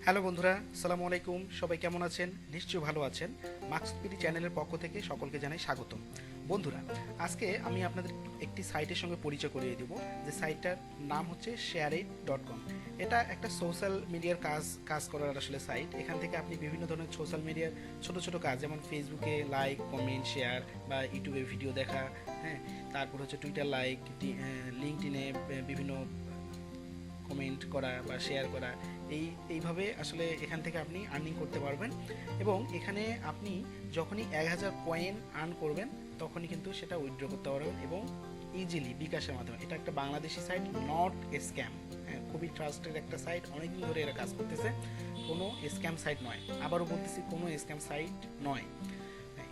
Hello বন্ধুরা, আসসালামু আলাইকুম। সবাই কেমন আছেন? নিশ্চয়ই ভালো আছেন। মাকসুদ পিডি চ্যানেলের পক্ষ থেকে সকলকে জানাই স্বাগতম। বন্ধুরা, আজকে আমি আপনাদের একটি সাইটের সঙ্গে পরিচয় করিয়ে দেব, যে সাইটটার নাম হচ্ছে ShareIt.com। এটা একটা সোশ্যাল মিডিয়ার কাজ করার আসলে সাইট। এখান থেকে আপনি বিভিন্ন ধরনের সোশ্যাল মিডিয়ার ছোট ছোট কাজ, যেমন ফেসবুকে লাইক, কমেন্ট, শেয়ার, বা ইউটিউবে ভিডিও দেখা, হ্যাঁ, তারপর হচ্ছে টুইটার লাইক, লিঙ্কডইনে বিভিন্ন কমেন্ট করা বা শেয়ার করা, এইভাবে আসলে এখান থেকে আপনি আর্নিং করতে পারবেন। এবং এখানে আপনি যখনই 1000 কয়েন আর্ন করবেন, তখনই কিন্তু সেটা উইথড্র করতে পারবেন, এবং ইজিলি বিকাশের মাধ্যমে। এটা একটা বাংলাদেশি সাইট, নট স্ক্যাম। হ্যাঁ, খুবই ট্রাস্টেড একটা সাইট, অনেকদিন ধরে এরা কাজ করতেছে। কোনো স্ক্যাম সাইট নয়, আবারও বলতেছি, কোনো স্ক্যাম সাইট নয়।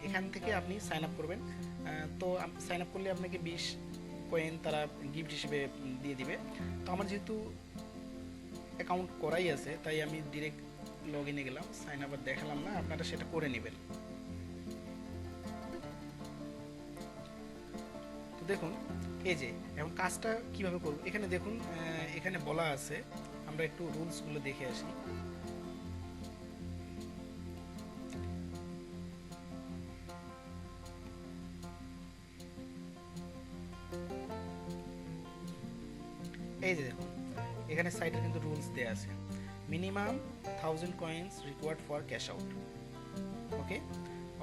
এখান থেকে আপনি সাইন আপ করবেন। তো সাইন আপ করলে আপনাকে 20 কয়েন তারা গিফট হিসেবে দিয়ে দিবে। তো আমার যেহেতু অ্যাকাউন্ট করাই আছে, তাই আমি ডিরেক্ট লগ ইনে গেলাম, সাইন আপ আর দেখালাম না, আপনারা সেটা করে নেবেন। তো দেখুন, এই যে এখন কাজটা কিভাবে করব, এখানে দেখুন, এখানে বলা আছে, আমরা একটু রুলসগুলো দেখে আসি। এই যে দেখুন, এখানে সাইটের কিন্তু রুলস দেওয়া আছে। Minimum 1000 coins required for cash out. Okay,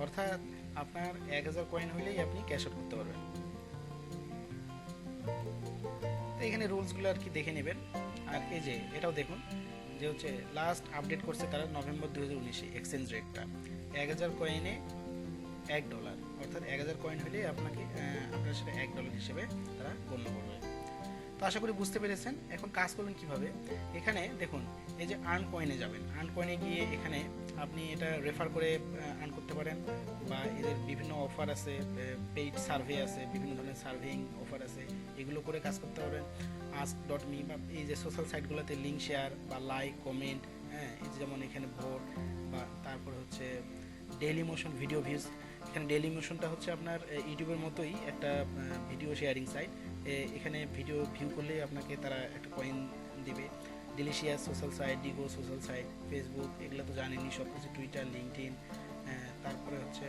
অর্থাৎ আপনার 1000 কয়েন হলেই আপনি ক্যাশ আউট করতে পারবেন। তো এখানে রুলসগুলো আর কি দেখে নেবেন। আর এই যে এটাও দেখুন, যে হচ্ছে লাস্ট আপডেট করছে তারা নভেম্বর 2019-এ এক্সচেঞ্জ রেটটা 1000 কয়েনে $1, অর্থাৎ 1000 কয়েন হলে আপনাকে আপনার সেটা $1 হিসেবে তারা গণ্য করবে। তো আশা করি বুঝতে পেরেছেন। এখন কাজ করবেন কিভাবে। এখানে দেখুন, এই যে আর্ন কয়েনে যাবেন, আর্ন কয়েনে গিয়ে এখানে আপনি এটা রেফার করে আর্ন করতে পারেন, বা এদের বিভিন্ন অফার আছে, পেইড সার্ভে আছে, বিভিন্ন ধরনের সার্ভেইং অফার আছে, এগুলো করে কাজ করতে পারবেন। ask.me বা এই যে সোশ্যাল সাইটগুলোতে লিঙ্ক শেয়ার বা লাইক, কমেন্ট, হ্যাঁ, এই যেমন এখানে ভোট, বা তারপর হচ্ছে ডেইলি মোশন, ভিডিও ভিউজ। এখানে ডেইলি মোশনটা হচ্ছে আপনার ইউটিউবের মতোই একটা ভিডিও শেয়ারিং সাইট। এখানে ভিডিও ভিউ করলে আপনাকে তারা একটা কয়েন দিবে। Delicious social site, Diigo social site, Facebook, এগুলো তো জানেনই সব কিছু, টুইটার, লিঙ্কডইন, তারপরে হচ্ছে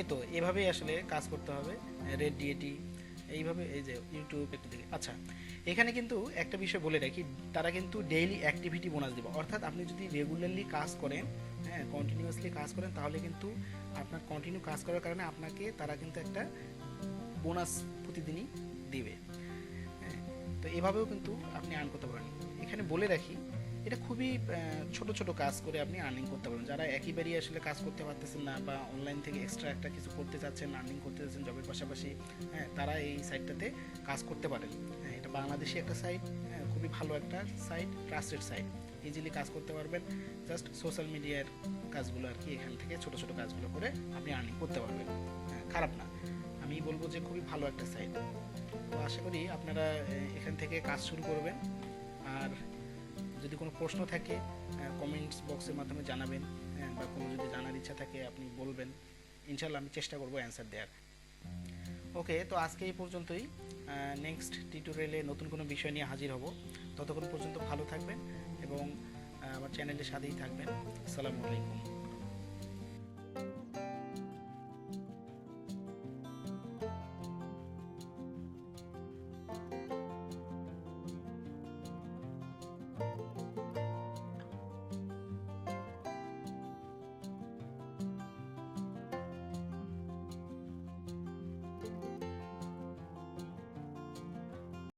এই তো এভাবেই আসলে কাজ করতে হবে। রেড ডিএটি, এইভাবে। এই যে ইউটিউব একটু দিকে, আচ্ছা, এখানে কিন্তু একটা বিষয় বলে রাখি, তারা কিন্তু ডেইলি অ্যাক্টিভিটি বোনাস দেবে। অর্থাৎ আপনি যদি রেগুলারলি কাজ করেন, হ্যাঁ, কন্টিনিউয়াসলি কাজ করেন, তাহলে কিন্তু আপনার কন্টিনিউ কাজ করার কারণে আপনাকে তারা কিন্তু একটা বোনাস প্রতিদিনই দিবে। হ্যাঁ, তো এভাবেও কিন্তু আপনি আর্ন করতে পারেন। এখানে বলে রাখি, এটা খুবই ছোট ছোট কাজ করে আপনি আর্নিং করতে পারবেন। যারা একইবারই আসলে কাজ করতে পারতেছেন না, বা অনলাইন থেকে এক্সট্রা একটা কিছু করতে চাচ্ছেন, আর্নিং করতে চাচ্ছেন জবের পাশাপাশি, হ্যাঁ, তারা এই সাইটটাতে কাজ করতে পারেন। হ্যাঁ, এটা বাংলাদেশি একটা সাইট, হ্যাঁ, খুবই ভালো একটা সাইট, ট্রাস্টেড সাইট, ইজিলি কাজ করতে পারবেন। জাস্ট সোশ্যাল মিডিয়ার কাজগুলো আর কি, এখান থেকে ছোট ছোট কাজগুলো করে আপনি আর্নিং করতে পারবেন। হ্যাঁ, খারাপ না, আমি বলবো যে খুবই ভালো একটা সাইট। তো আশা করি আপনারা এখান থেকে কাজ শুরু করবেন। আর যদি কোনো প্রশ্ন থাকে, কমেন্টস বক্সের মাধ্যমে জানাবেন, বা কোনো যদি জানার ইচ্ছা থাকে আপনি বলবেন, ইনশাল্লাহ আমি চেষ্টা করবো অ্যান্সার দেওয়ার। ওকে, তো আজকে এই পর্যন্তই। নেক্সট টিউটোরিয়ালে নতুন কোনো বিষয় নিয়ে হাজির হব। ততক্ষণ পর্যন্ত ভালো থাকবেন, এবং আমার চ্যানেলের সাথেই থাকবেন। আসসালামু আলাইকুম।